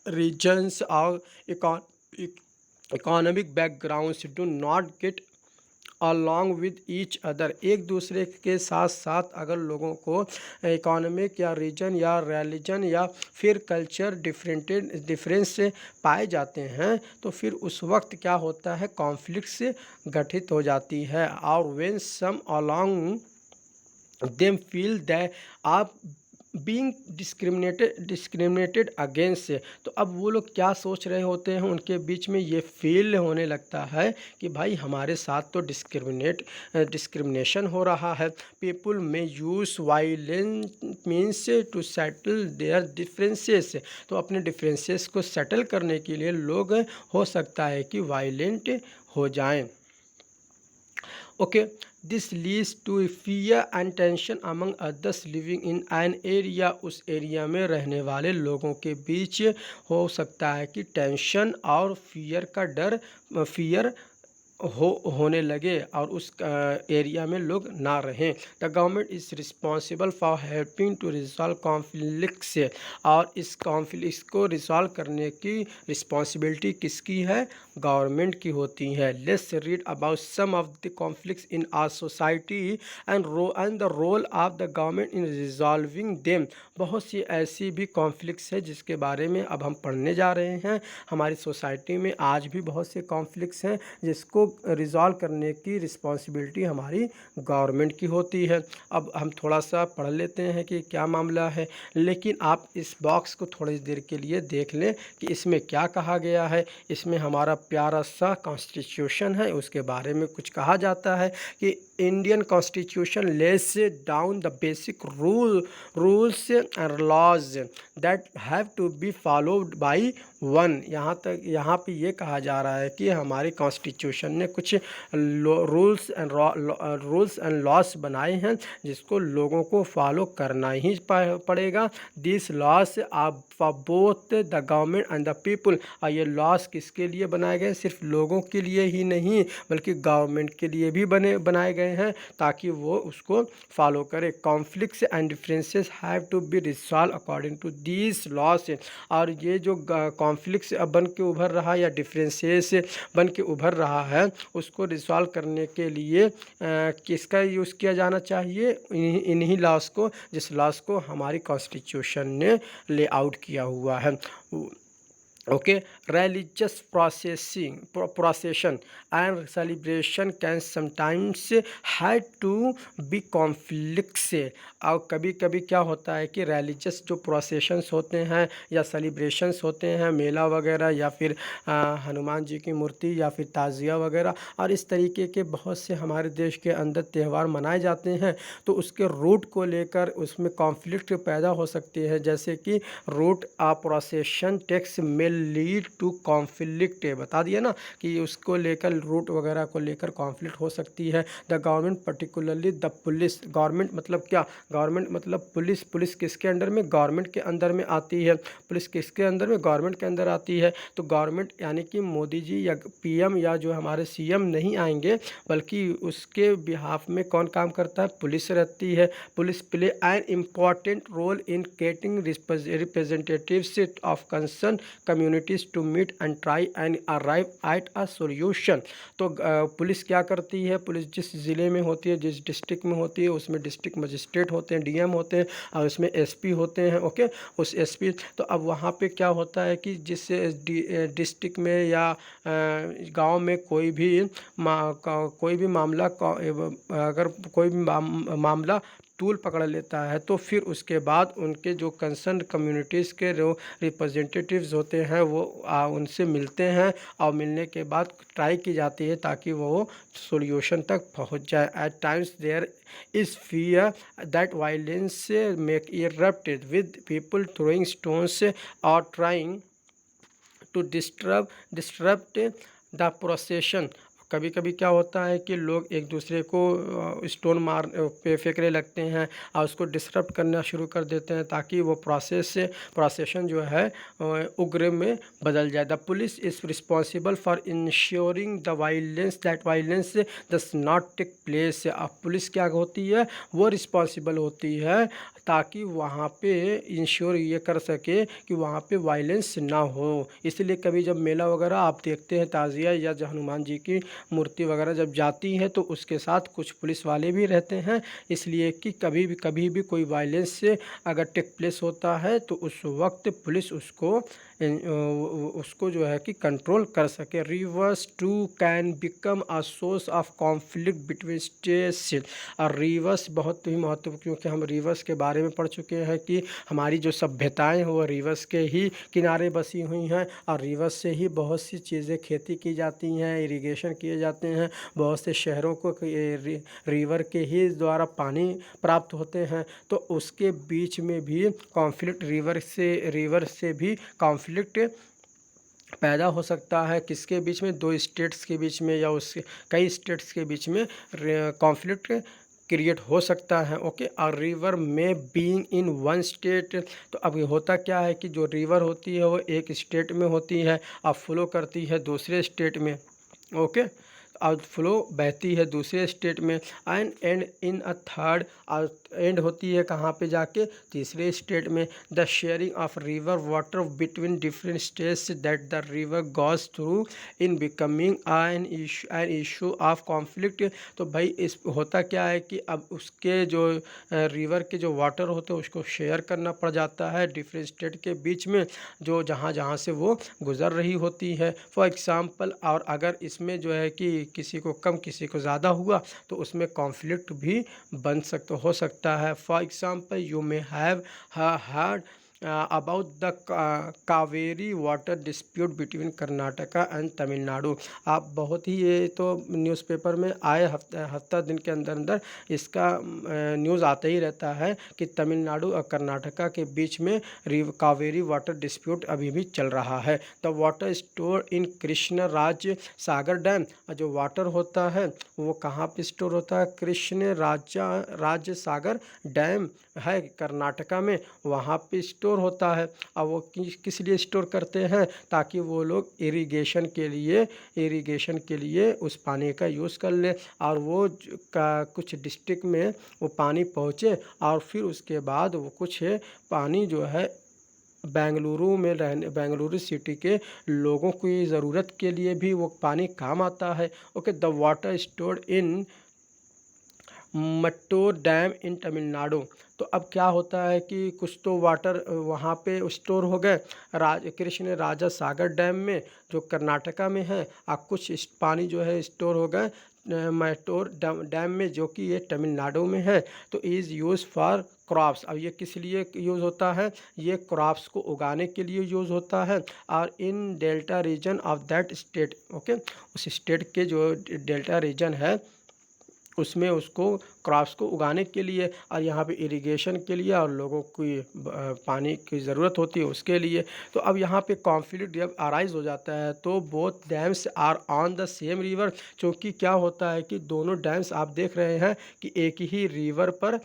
reasons और economic backgrounds do not get along with each other, एक दूसरे के साथ साथ अगर लोगों को इकोनॉमिक या रीजन या रिलीजन या फिर कल्चर डिफरेंस से पाए जाते हैं तो फिर उस वक्त क्या होता है, कॉन्फ्लिक्ट्स गठित हो जाती है। और when some along them feel that आप बीइंग डिस्क्रिमिनेटेड अगेंस्ट, तो अब वो लोग क्या सोच रहे होते हैं, उनके बीच में ये फील होने लगता है कि भाई हमारे साथ तो डिस्क्रिमिनेशन हो रहा है। People may use violence means to settle their differences, तो अपने डिफरेंसेस को सेटल करने के लिए लोग हो सकता है कि वायलेंट हो जाएं। Okay, this leads to fear and tension among others living in an area, उस एरिया में रहने वाले लोगों के बीच हो सकता है कि टेंशन और फियर होने लगे और उस एरिया में लोग ना रहें। The government is responsible for helping to resolve conflicts, और इस कॉन्फ्लिक्ट्स को रिजॉल्व करने की रिस्पॉन्सिबिलिटी किसकी है, गवर्नमेंट की होती है। Let's read about some of the conflicts in our society and the role of the government in resolving them. बहुत सी ऐसी भी कॉन्फ्लिक्ट्स है जिसके बारे में अब हम पढ़ने जा रहे हैं। हमारी सोसाइटी में आज भी बहुत से कॉन्फ्लिक्ट्स हैं जिसको रिजॉल्व करने की रिस्पॉन्सिबिलिटी हमारी गवर्नमेंट की होती है। अब हम थोड़ा सा पढ़ लेते हैं कि क्या मामला है, लेकिन आप इस बॉक्स को थोड़ी देर के लिए देख लें कि इसमें क्या कहा गया है। इसमें हमारा प्यारा सा कॉन्स्टिट्यूशन है, उसके बारे में कुछ कहा जाता है कि Indian constitution lays down the basic rules and laws that have to be followed by 1 यहाँ पे ये कहा जा रहा है कि हमारे कॉन्स्टिट्यूशन ने कुछ रूल्स एंड लॉस बनाए हैं जिसको लोगों को फॉलो करना ही पड़ेगा। This laws are for both the government and the people. और ये लॉस किसके लिए बनाए गए? सिर्फ लोगों के लिए ही नहीं बल्कि गवर्नमेंट के लिए भी बनाए गए हैं ताकि वो उसको फॉलो करे। Conflicts and differences have to be resolve according to this laws. और ये जो कॉन्फ्लिक्ट्स बन के उभर रहा या डिफरेंसेस बन के उभर रहा है उसको रिजॉल्व करने के लिए किसका यूज़ किया जाना चाहिए? इन्हीं लॉस को, जिस लॉस को हमारी कॉन्स्टिट्यूशन ने ले आउट किया हुआ है। Okay, religious procession and celebration can sometimes had to be conflicts। और कभी कभी क्या होता है कि religious जो processions होते हैं या celebrations होते हैं, मेला वगैरह या फिर हनुमान जी की मूर्ति या फिर ताज़िया वगैरह और इस तरीके के बहुत से हमारे देश के अंदर त्यौहार मनाए जाते हैं, तो उसके रूट को लेकर उसमें कॉन्फ्लिक्ट पैदा हो सकते हैं। जैसे कि रूट ऑफ प्रोसेशन टेक्स में लीड टू कॉन्फ्लिक्ट, बता दिया ना कि उसको लेकर रूट वगैरह को लेकर कॉन्फ्लिक्ट हो सकती है। The government particularly the police, government मतलब क्या? गवर्नमेंट मतलब पुलिस। पुलिस किसके अंडर में? गवर्नमेंट के अंदर में आती है। पुलिस किसके अंदर में? गवर्नमेंट के अंदर आती है। तो गवर्नमेंट यानी कि मोदी जी या पीएम या जो हमारे सीएम नहीं आएंगे बल्कि उसके बिहाफ में कौन काम करता है? पुलिस रहती है। Police play an important role in getting representatives of concern communities to meet and try and arrive at a solution. तो पुलिस क्या करती है? पुलिस जिस ज़िले में होती है, जिस डिस्ट्रिक्ट में होती है, उसमें डिस्ट्रिक्ट मजिस्ट्रेट होते हैं, डीएम होते हैं और उसमें एसपी होते हैं। ओके, उस एसपी, तो अब वहाँ पे क्या होता है कि जिस डिस्ट्रिक्ट में या गांव में कोई भी मामला अगर कोई भी मामला तूल पकड़ लेता है तो फिर उसके बाद उनके जो कंसर्न कम्युनिटीज़ के जो रिप्रेजेंटेटिव्स होते हैं वो उनसे मिलते हैं और मिलने के बाद ट्राई की जाती है ताकि वो सॉल्यूशन तक पहुंच जाए। At times there is fear that violence make erupted with people throwing stones और trying to disturb the procession. कभी कभी क्या होता है कि लोग एक दूसरे को स्टोन फेंकने लगते हैं और उसको डिस्टर्ब करना शुरू कर देते हैं ताकि वो प्रोसेशन जो है उग्र में बदल जाए। The police is responsible for ensuring the violence that violence does not take place. अब पुलिस क्या होती है? वो रिस्पॉन्सिबल होती है ताकि वहाँ पे इंश्योर ये कर सके कि वहाँ पे वायलेंस ना हो। इसलिए कभी जब मेला वगैरह आप देखते हैं, ताज़िया या हनुमान जी की मूर्ति वगैरह जब जाती है तो उसके साथ कुछ पुलिस वाले भी रहते हैं, इसलिए कि कभी भी कोई वायलेंस से अगर टेक प्लेस होता है तो उस वक्त पुलिस उसको जो है कि कंट्रोल कर सके। Rivers too can become a source of conflict between states. और रिवर्स बहुत ही महत्वपूर्ण, क्योंकि हम रिवर्स के बारे में पढ़ चुके हैं कि हमारी जो सभ्यताएं हैं वो रिवर्स के ही किनारे बसी हुई हैं और रिवर्स से ही बहुत सी चीज़ें खेती की जाती हैं, इरिगेशन किए जाते हैं, बहुत से शहरों को रिवर के ही द्वारा पानी प्राप्त होते हैं। तो उसके बीच में भी कॉन्फ्लिक्ट, रिवर से भी कॉन्फ्लिक्ट पैदा हो सकता है। किसके बीच में? दो स्टेट्स के बीच में या उसके कई स्टेट्स के बीच में कॉन्फ्लिक्ट क्रिएट हो सकता है। ओके, और रिवर में बीइंग इन वन स्टेट। तो अब ये होता क्या है कि जो रिवर होती है वो एक स्टेट में होती है और फ्लो करती है दूसरे स्टेट में। ओके, और फ्लो बहती है दूसरे स्टेट में एंड इन अ थर्ड, और एंड होती है कहाँ पे? जाके तीसरे स्टेट में। The sharing of river water between different states that the river goes through in becoming an issue of conflict. तो भाई इस होता क्या है कि अब उसके जो रिवर के जो वाटर होते हैं उसको शेयर करना पड़ जाता है डिफरेंट स्टेट के बीच में, जो जहाँ से वो गुज़र रही होती है। फॉर एग्ज़ाम्पल, और अगर इसमें जो है कि किसी को कम किसी को ज़्यादा हुआ तो उसमें कॉन्फ्लिक्ट भी हो सकता है। For example, you may have heard about the Kaveri water dispute between Karnataka and Tamil Nadu. आप बहुत ही ये तो न्यूज़पेपर में आए हफ्ता दिन के अंदर अंदर इसका न्यूज़ आता ही रहता है कि तमिलनाडु और कर्नाटका के बीच में कावेरी वाटर डिस्प्यूट अभी भी चल रहा है। The water store in Krishna Raj Sagar dam, जो वाटर होता है वो कहाँ पे स्टोर होता है? कृष्ण राज्य सागर डैम है कर्नाटका में, वहाँ पे स्टोर होता है। अब वो किस लिए स्टोर करते हैं? ताकि वो लोग इरिगेशन के लिए उस पानी का यूज़ कर ले, और वो कुछ डिस्ट्रिक्ट में वो पानी पहुँचे, और फिर उसके बाद वो कुछ पानी जो है बेंगलुरु सिटी के लोगों की ज़रूरत के लिए भी वो पानी काम आता है। Okay, the water stored in Mettur dam in Tamil Nadu. तो अब क्या होता है कि कुछ तो वाटर वहाँ पे स्टोर हो गए कृष्ण राजा सागर डैम में जो कर्नाटका में है, और कुछ पानी जो है स्टोर हो गए मैटोर डैम में जो कि ये तमिलनाडु में है। तो इज़ यूज़ फॉर क्रॉप्स। अब ये किस लिए यूज़ होता है? ये क्रॉप्स को उगाने के लिए यूज़ होता है, और in delta region of that state. Okay, उस स्टेट के जो डेल्टा रीजन है उसमें उसको क्रॉप्स को उगाने के लिए, और यहाँ पे इरिगेशन के लिए, और लोगों की पानी की ज़रूरत होती है उसके लिए। तो अब यहाँ पे कॉन्फ्लिक्ट जब अराइज हो जाता है तो both dams are on the same river, क्योंकि क्या होता है कि दोनों डैम्स आप देख रहे हैं कि एक ही रिवर पर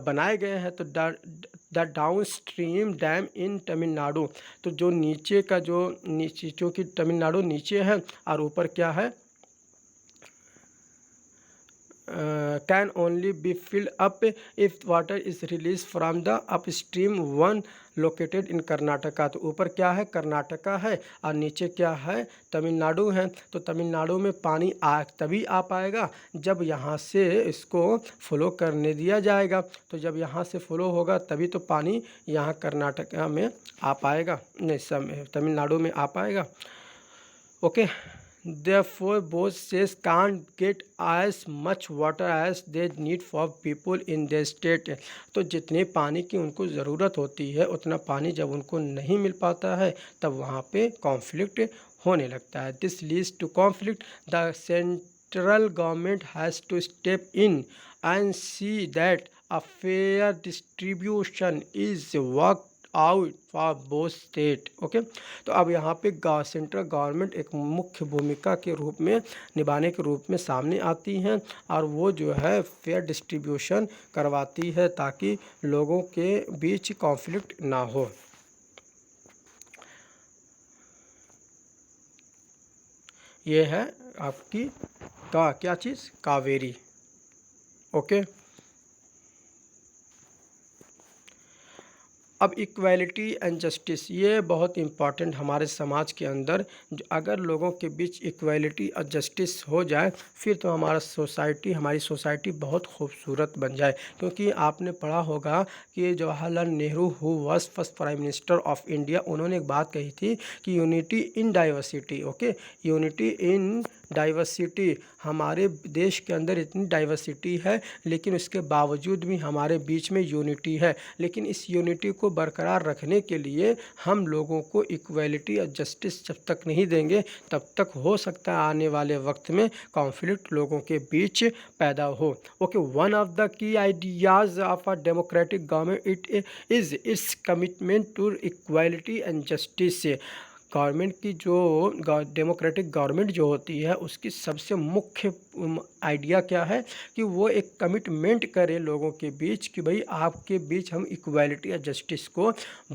बनाए गए हैं। तो the down stream dam in Tamil Nadu, तो जो नीचे का जो नीचे, चूँकि तमिलनाडु नीचे है और ऊपर क्या है, can only be filled up if water is released from the upstream one located in Karnataka. तो ऊपर क्या है? कर्नाटका है, और नीचे क्या है? तमिलनाडु है। तो तमिलनाडु में पानी तभी आ पाएगा जब यहाँ से इसको फ्लो करने दिया जाएगा। तो जब यहाँ से फ्लो होगा तभी तो पानी यहाँ कर्नाटका में आ पाएगा, नहीं तमिलनाडु में आ पाएगा। Okay, therefore both states can't get as much water as they need for people in their state। तो जितने पानी की उनको ज़रूरत होती है उतना पानी जब उनको नहीं मिल पाता है तब वहाँ पे कॉन्फ्लिक्ट होने लगता है। This leads to conflict. The central government has to step in and see that a fair distribution is worked out for both state. Okay, तो अब यहाँ पे सेंट्रल गवर्नमेंट एक मुख्य भूमिका के रूप में निभाने के रूप में सामने आती हैं, और वो जो है फेयर डिस्ट्रीब्यूशन करवाती है ताकि लोगों के बीच कॉन्फ्लिक्ट ना हो। ये है आपकी क्या चीज़? कावेरी। ओके, अब इक्वालिटी एंड जस्टिस, ये बहुत इम्पॉर्टेंट हमारे समाज के अंदर। अगर लोगों के बीच इक्वालिटी और जस्टिस हो जाए फिर तो हमारी सोसाइटी बहुत खूबसूरत बन जाए। क्योंकि आपने पढ़ा होगा कि Jawaharlal Nehru who was first prime minister of India, उन्होंने एक बात कही थी कि unity in diversity. Okay, unity in diversity, हमारे देश के अंदर इतनी डाइवर्सिटी है लेकिन उसके बावजूद भी हमारे बीच में यूनिटी है। लेकिन इस यूनिटी को बरकरार रखने के लिए हम लोगों को इक्वालिटी और जस्टिस जब तक नहीं देंगे तब तक हो सकता है आने वाले वक्त में कॉन्फ्लिक्ट लोगों के बीच पैदा हो। Okay, one of the key ideas of a democratic government it is its commitment to equality and justice. Government की जो डेमोक्रेटिक गवर्नमेंट जो होती है उसकी सबसे मुख्य आइडिया क्या है कि वो एक कमिटमेंट करे लोगों के बीच कि भाई आपके बीच हम इक्वालिटी और जस्टिस को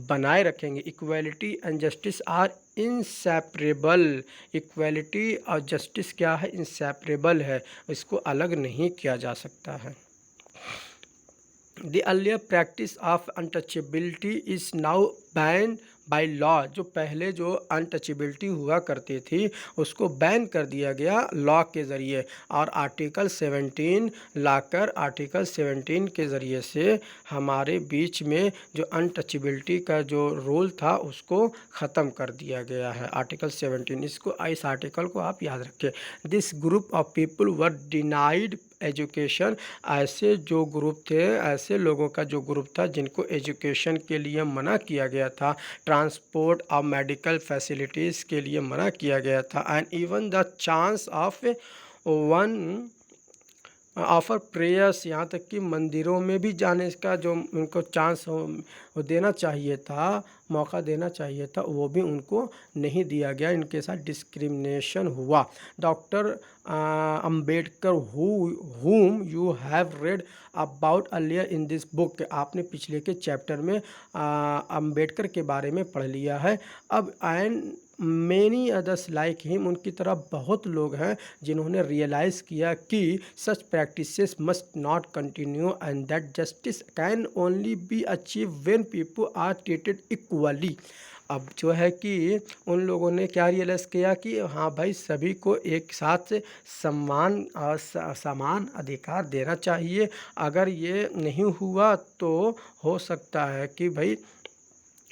बनाए रखेंगे। Equality and justice are inseparable. Equality और जस्टिस क्या है? इनसेपरेबल है, इसको अलग नहीं किया जा सकता है। The earlier practice of untouchability is now banned by law. जो पहले जो अनटचेबिलिटी हुआ करती थी उसको बैन कर दिया गया लॉ के ज़रिए, और आर्टिकल 17 लाकर आर्टिकल 17 के ज़रिए से हमारे बीच में जो अनटचेबिलिटी का जो रूल था उसको ख़त्म कर दिया गया है। आर्टिकल 17, इस आर्टिकल को आप याद रखें। This group of people were denied education, ऐसे जो ग्रुप थे, ऐसे लोगों का जो ग्रुप था जिनको एजुकेशन के लिए मना किया गया था, ट्रांसपोर्ट और मेडिकल फैसिलिटीज़ के लिए मना किया गया था, and even the chance of one offer prayers, यहाँ तक कि मंदिरों में भी जाने का जो उनको चांस हो वो देना चाहिए था, मौका देना चाहिए था, वो भी उनको नहीं दिया गया। इनके साथ डिस्क्रिमिनेशन हुआ। Doctor Ambedkar whom you have read about earlier in this book, आपने पिछले के चैप्टर में अंबेडकर के बारे में पढ़ लिया है। अब and many others like him, उनकी तरह बहुत लोग हैं जिन्होंने रियलाइज़ किया कि such practices must not continue and that justice can only be achieve when people are treated equally. अब जो है कि उन लोगों ने क्या रियलाइज़ किया कि हाँ भाई, सभी को एक साथ सम्मान और समान अधिकार देना चाहिए। अगर ये नहीं हुआ तो हो सकता है कि भाई,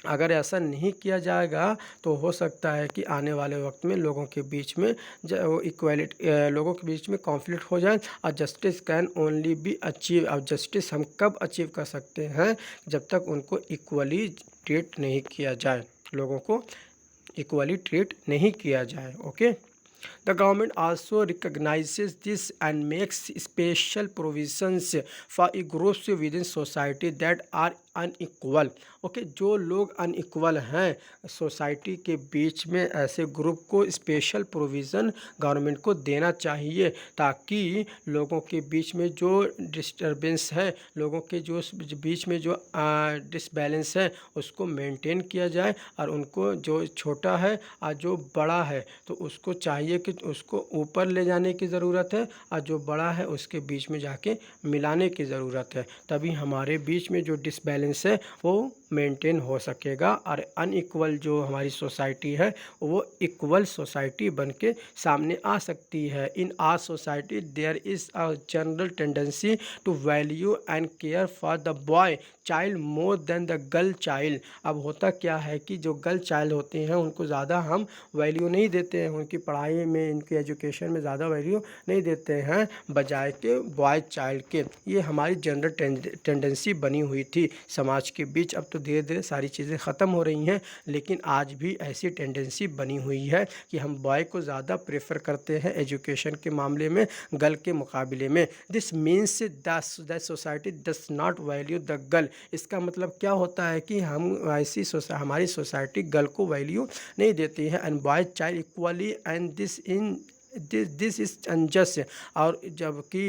अगर ऐसा नहीं किया जाएगा तो हो सकता है कि आने वाले वक्त में लोगों के बीच में इक्वालिटी, लोगों के बीच में कॉन्फ्लिक्ट हो जाए। और justice can only be achieve, अब जस्टिस हम कब अचीव कर सकते हैं? जब तक उनको इक्वली ट्रीट नहीं किया जाए, लोगों को इक्वली ट्रीट नहीं किया जाए। Okay, the government also recognizes this and makes special provisions for groups within society that are unequal. Okay, जो लोग अनइक्वल हैं सोसाइटी के बीच में, ऐसे ग्रुप को स्पेशल प्रोविज़न गवर्नमेंट को देना चाहिए ताकि लोगों के बीच में जो डिस्टर्बेंस है, लोगों के जो बीच में जो डिसबैलेंस है, उसको मेंटेन किया जाए। और उनको जो छोटा है और जो बड़ा है तो उसको चाहिए कि उसको ऊपर ले जाने की ज़रूरत है, और जो बड़ा है उसके बीच में जाके मिलाने की ज़रूरत है। तभी हमारे बीच में जो डिसबैलेंस है वो मेंटेन हो सकेगा, और अनइक्वल जो हमारी सोसाइटी है वो इक्वल सोसाइटी बन के सामने आ सकती है। In our society there is a general tendency to value and care for the boy child more than the girl child. अब होता क्या है कि जो गर्ल चाइल्ड होते हैं उनको ज़्यादा हम वैल्यू नहीं देते हैं, उनकी पढ़ाई में, इनकी एजुकेशन में ज़्यादा वैल्यू नहीं देते हैं बजाय के बॉय चाइल्ड के। ये हमारी जनरल टेंडेंसी बनी हुई थी समाज के बीच। अब तो धीरे धीरे सारी चीज़ें ख़त्म हो रही हैं, लेकिन आज भी ऐसी टेंडेंसी बनी हुई है कि हम बॉय को ज़्यादा प्रेफर करते हैं एजुकेशन के मामले में गर्ल के मुकाबले में। This means that society does not value the girl. इसका मतलब क्या होता है कि हम ऐसी हमारी सोसाइटी गर्ल को वैल्यू नहीं देती है। And boy child equally and this is unjust. और जबकि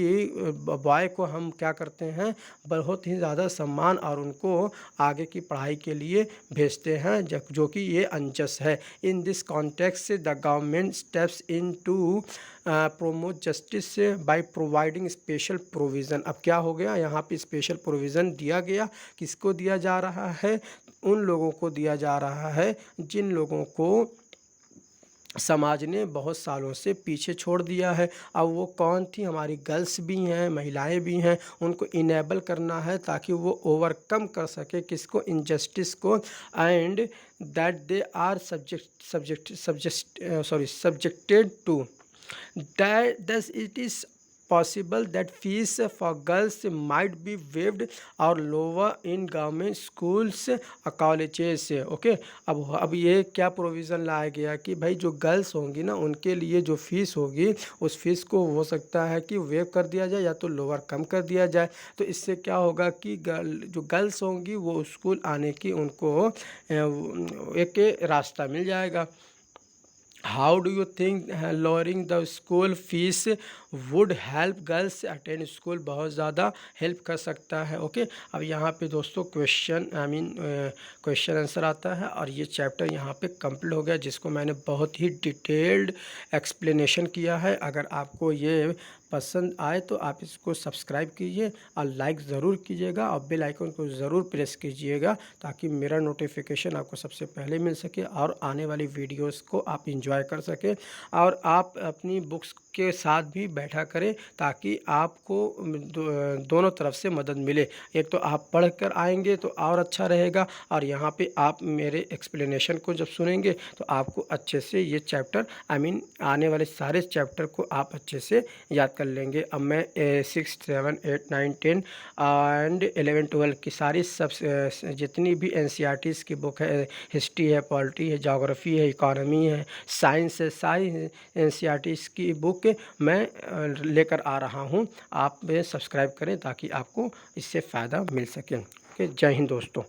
बॉय को हम क्या करते हैं, बहुत ही ज़्यादा सम्मान और उनको आगे की पढ़ाई के लिए भेजते हैं, जो कि ये अनजस्ट है। In this context the government steps in to promote justice by providing special provision. अब क्या हो गया, यहाँ पे स्पेशल प्रोविज़न दिया गया। किसको दिया जा रहा है? उन लोगों को दिया जा रहा है जिन लोगों को समाज ने बहुत सालों से पीछे छोड़ दिया है। अब वो कौन थी? हमारी गर्ल्स भी हैं, महिलाएं भी हैं। उनको इनेबल करना है ताकि वो ओवरकम कर सके किसको? इनजस्टिस को। And that they are subjected to that thus it is possible that fees for girls might be waived or lower in government schools or colleges। Okay, अब ये क्या प्रोविज़न लाया गया कि भाई जो गर्ल्स होंगी ना, उनके लिए जो फ़ीस होगी उस फीस को हो सकता है कि वेव कर दिया जाए या तो लोअर कम कर दिया जाए। तो इससे क्या होगा कि जो गर्ल्स होंगी वो स्कूल आने की उनको एक रास्ता मिल जाएगा। How do you think lowering the school fees would help girls attend school? बहुत ज़्यादा हेल्प कर सकता है। ओके, अब यहाँ पे दोस्तों क्वेश्चन आंसर आता है, और ये चैप्टर यहाँ पे कंप्लीट हो गया, जिसको मैंने बहुत ही डिटेल्ड एक्सप्लेनेशन किया है। अगर आपको ये पसंद आए तो आप इसको सब्सक्राइब कीजिए और लाइक ज़रूर कीजिएगा, और बेल आइकन को ज़रूर प्रेस कीजिएगा ताकि मेरा नोटिफिकेशन आपको सबसे पहले मिल सके और आने वाली वीडियोस को आप एंजॉय कर सकें। और आप अपनी बुक्स के साथ भी बैठा करें ताकि आपको दोनों तरफ से मदद मिले। एक तो आप पढ़ कर आएँगे तो और अच्छा रहेगा, और यहाँ पे आप मेरे एक्सप्लेनेशन को जब सुनेंगे तो आपको अच्छे से ये चैप्टर आने वाले सारे चैप्टर को आप अच्छे से याद कर लेंगे। अब मैं 6, 7, 8, 9, 10 एंड 11, 12 की सारी जितनी भी एनसीईआरटीज़ की बुक है, हिस्ट्री है, पॉलिटी है, ज्योग्राफी है, इकोनॉमी है, साइंस है, सारी एनसीईआरटीज़ की बुक मैं लेकर आ रहा हूँ। आप सब्सक्राइब करें ताकि आपको इससे फ़ायदा मिल सके। ओके, जय हिंद दोस्तों।